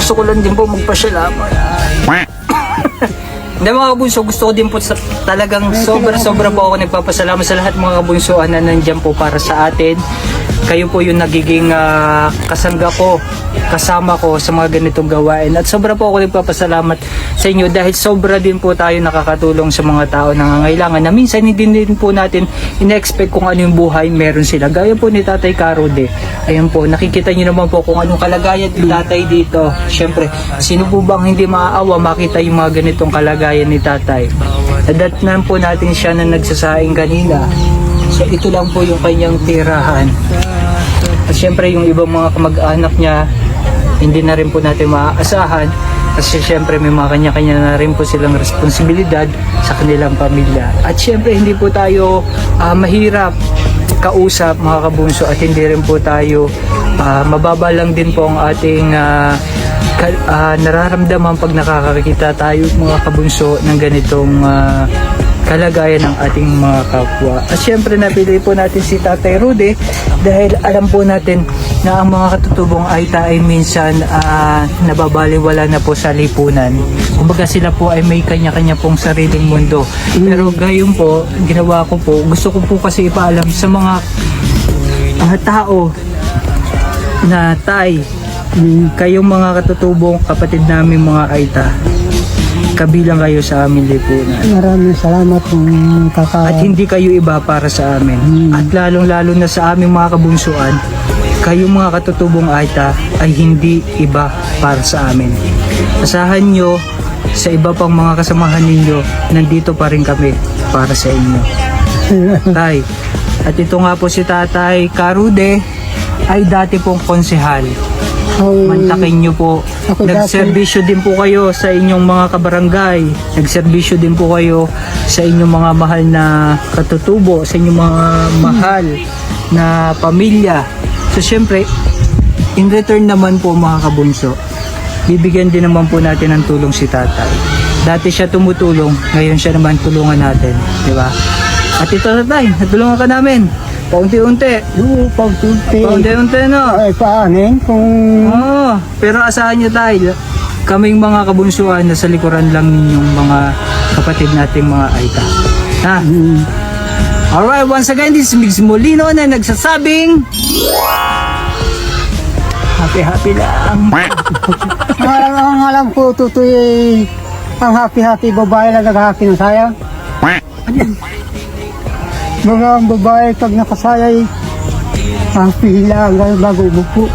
gusto ko lang din po magpasalamat. Hindi mga kabunso, gusto ko din po talagang sobra po ako nagpapasalamat sa lahat mga kabunsoan na nandyan po para sa atin. Kayo po yung nagiging kasangga ko, kasama ko sa mga ganitong gawain. At sobra po ako nagpapasalamat sa inyo dahil sobra din po tayo nakakatulong sa mga tao na nangangailangan na minsan hindi din po natin ina-expect kung ano yung buhay meron sila. Gaya po ni Tatay Carode. Ayan po, nakikita nyo naman po kung anong kalagayan ni Tatay dito. Siyempre, sino po bang hindi maaawa makita yung mga ganitong kalagayan ni Tatay? Nadatnan po natin siya na nagsasaing kanina. So ito lang po yung kanyang tirahan. At syempre yung ibang mga kamag-anak niya, hindi na rin po natin maaasahan. Kasi syempre may mga kanya-kanya na rin po silang responsibilidad sa kanilang pamilya. At syempre hindi po tayo mahirap kausap mga kabunso at hindi rin po tayo mababa lang din po ang ating nararamdaman pag nakakakita tayo mga kabunso ng ganitong kalagayan ng ating mga kapwa. At syempre napili po natin si Tatay Rudy dahil alam po natin na ang mga katutubong Aita ay minsan nababaliwala na po sa lipunan. Kumbaga sila po ay may kanya-kanya pong sariling mundo. Pero gayon po, ginawa ko po, gusto ko po kasi ipaalam sa mga tao na Tay, kayong mga katutubong kapatid namin mga Aita, kabilang kayo sa aming lipunan. Maraming salamat kung At hindi kayo iba para sa amin. At lalong-lalo na sa aming mga kabunsuan, kayong mga katutubong Aita ay hindi iba para sa amin. Asahan nyo sa iba pang mga kasamahan ninyo, nandito pa rin kami para sa inyo. Tay, at ito nga po si Tatay Carode ay dati pong konsehal. Mantakin nyo po. Nagserbisyo din po kayo sa inyong mga kabarangay. Nagserbisyo din po kayo sa inyong mga mahal na katutubo, sa inyong mga mahal na pamilya. So syempre, in return naman po mga kabunso, bibigyan din naman po natin ng tulong si Tatay. Dati siya tumutulong, ngayon siya naman tulungan natin, di ba? At ito Tatay, natulungan ka namin. Paunti-unti. yung pagtunti. Paunti-unti no. Ay, paanin kung... Oo, pero asahan nyo tayo, kaming mga kabunsuan na sa likuran lang ninyong mga kapatid nating mga Aita. Ha? Alright, once again, this is Migs Molino na nagsasabing happy lang. ang alam ko, tutoy ang happy babae na nag-happy ng saya. Mga babae pag nakasayay, happy lang bago buko.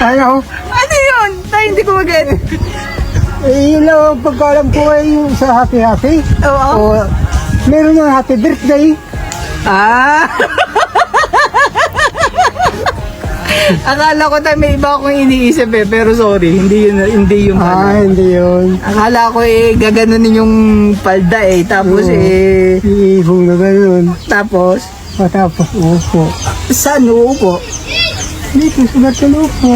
Ayaw. Ano yun? Tayo hindi ko mag-get. Yun lang ang pagkalam ko ay yung sa happy. Oo. Meron yung happy birthday. Akala ko tayo may iba akong iniisip pero sorry, hindi yun Hindi yun. Akala ko gaganunin yung palda tapos Iihong na gano'n. tapos Matapos upo. saan uupo? Dito sa upo.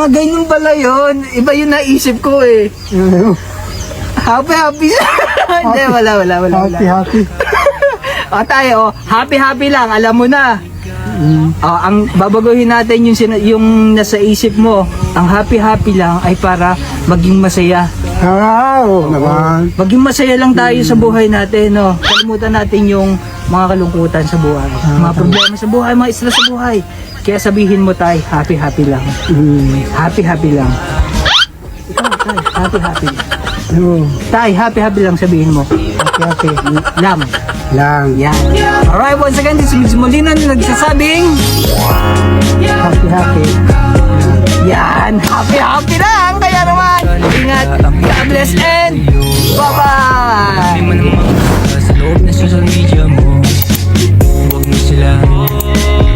Ganyan pala yun. Iba yung naisip ko Happy. Hindi, wala. Happy. Tayo, happy lang, alam mo na. Ang babaguhin natin yung nasa isip mo, ang happy lang ay para maging masaya. Naman. Maging masaya lang tayo sa buhay natin, no? Kalimutan natin yung mga kalungkutan sa buhay, mga problema sa buhay, mga stress sa buhay. Kaya sabihin mo tayo, happy lang. Happy lang. Ikaw, happy. Tay, happy lang sabihin mo. Happy. Lang. Yan. Alright, once again, this is Migs Molina na nagsasabing Happy. yan, happy lang. Kaya naman, ingat. God bless